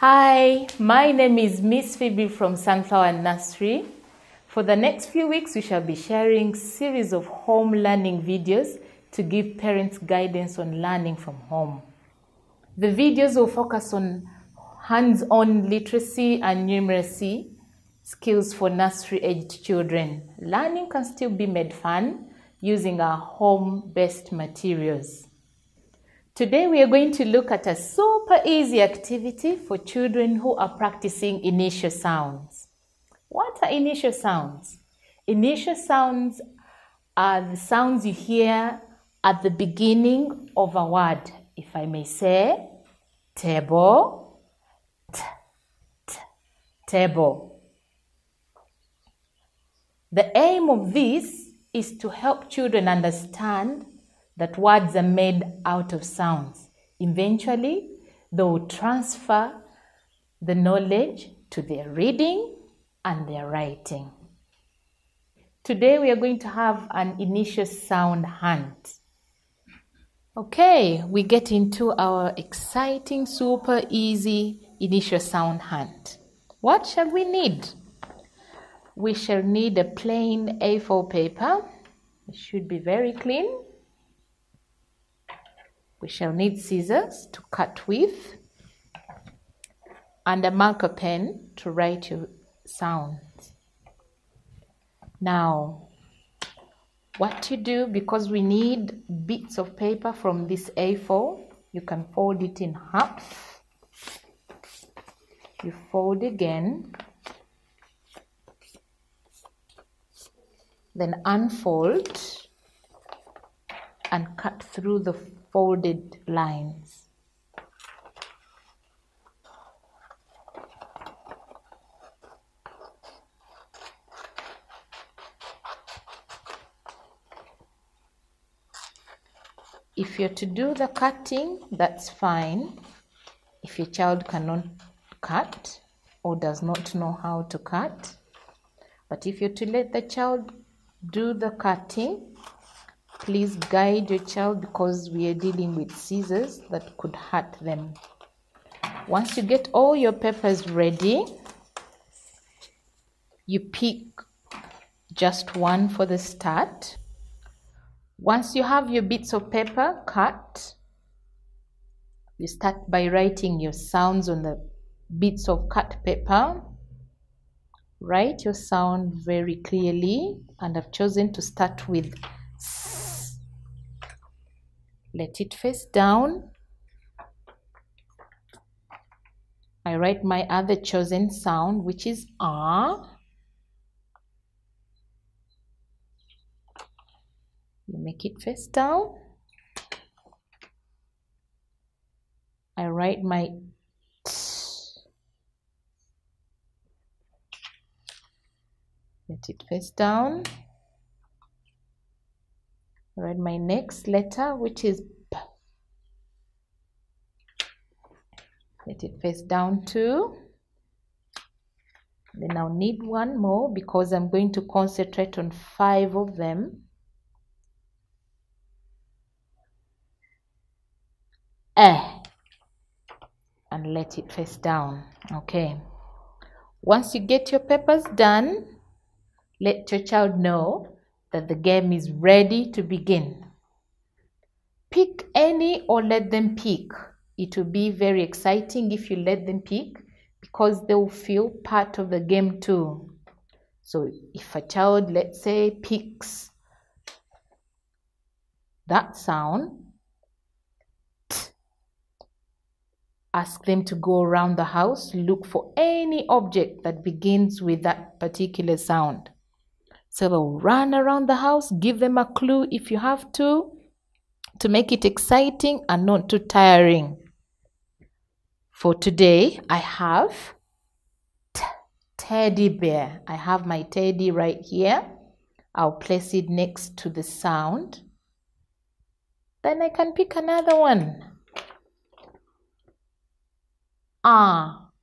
Hi, my name is Miss Phoebe from Sunflower Nursery. For the next few weeks, we shall be sharing series of home learning videos to give parents guidance on learning from home. The videos will focus on hands-on literacy and numeracy skills for nursery-aged children. Learning can still be made fun using our home-based materials. Today we are going to look at a super easy activity for children who are practicing initial sounds. What are initial sounds? Initial sounds are the sounds you hear at the beginning of a word. If I may say, table, table. The aim of this is to help children understand that words are made out of sounds. Eventually, they will transfer the knowledge to their reading and their writing. Today, we are going to have an initial sound hunt. Okay, we get into our exciting, super easy initial sound hunt. What shall we need? We shall need a plain A4 paper. It should be very clean. We shall need scissors to cut with and a marker pen to write your sounds. Now, what you do, because we need bits of paper from this A4, you can fold it in half. You fold again, then unfold and cut through the folded lines. If you're to do the cutting, that's fine. If your child cannot cut or does not know how to cut, but if you're to let the child do the cutting, please guide your child because we are dealing with scissors that could hurt them. Once you get all your papers ready, you pick just one for the start. Once you have your bits of paper cut, you start by writing your sounds on the bits of cut paper. Write your sound very clearly, and I've chosen to start with S. Let it face down. I write my other chosen sound, which is R. You make it face down. I write my T. Let it face down. I write my next letter, which is P. Let it face down too. Then I'll need one more because I'm going to concentrate on 5 of them. And let it face down. Okay. Once you get your papers done, let your child know that the game is ready to begin. Pick any or let them pick. It will be very exciting if you let them pick because they will feel part of the game too. So if a child, let's say, picks that sound, ask them to go around the house, look for any object that begins with that particular sound. So they'll run around the house, give them a clue if you have to make it exciting and not too tiring. For today, I have teddy bear. I have my teddy right here. I'll place it next to the sound. Then I can pick another one. I'll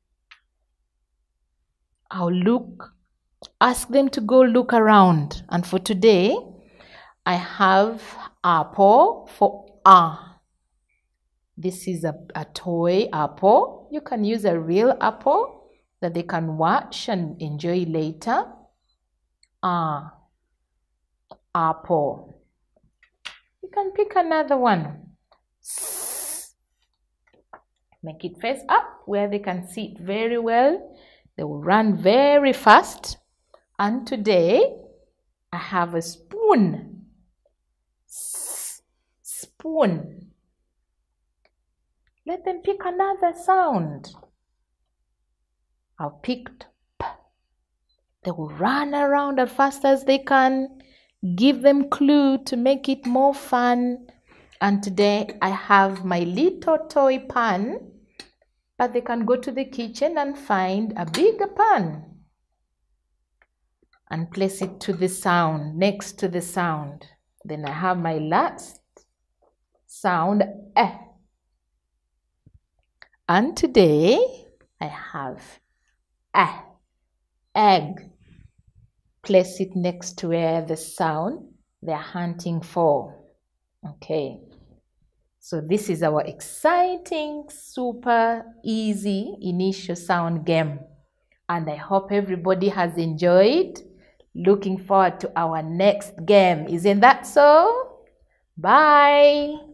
ask them to go look around. And for today, I have apple for This is a toy apple. You can use a real apple that they can watch and enjoy later. Apple. You can pick another one. Make it face up where they can see it very well. They will run very fast. And today, I have a spoon. Spoon. Let them pick another sound. I've picked P. They will run around as fast as they can. Give them clue to make it more fun. And today I have my little toy pan, but they can go to the kitchen and find a bigger pan and place it to the sound, next to the sound. Then I have my last sound, eh. And today I have egg. Place it next to where the sound they're hunting for. Okay. So this is our exciting, super easy initial sound game. And I hope everybody has enjoyed. Looking forward to our next game. Isn't that so? Bye.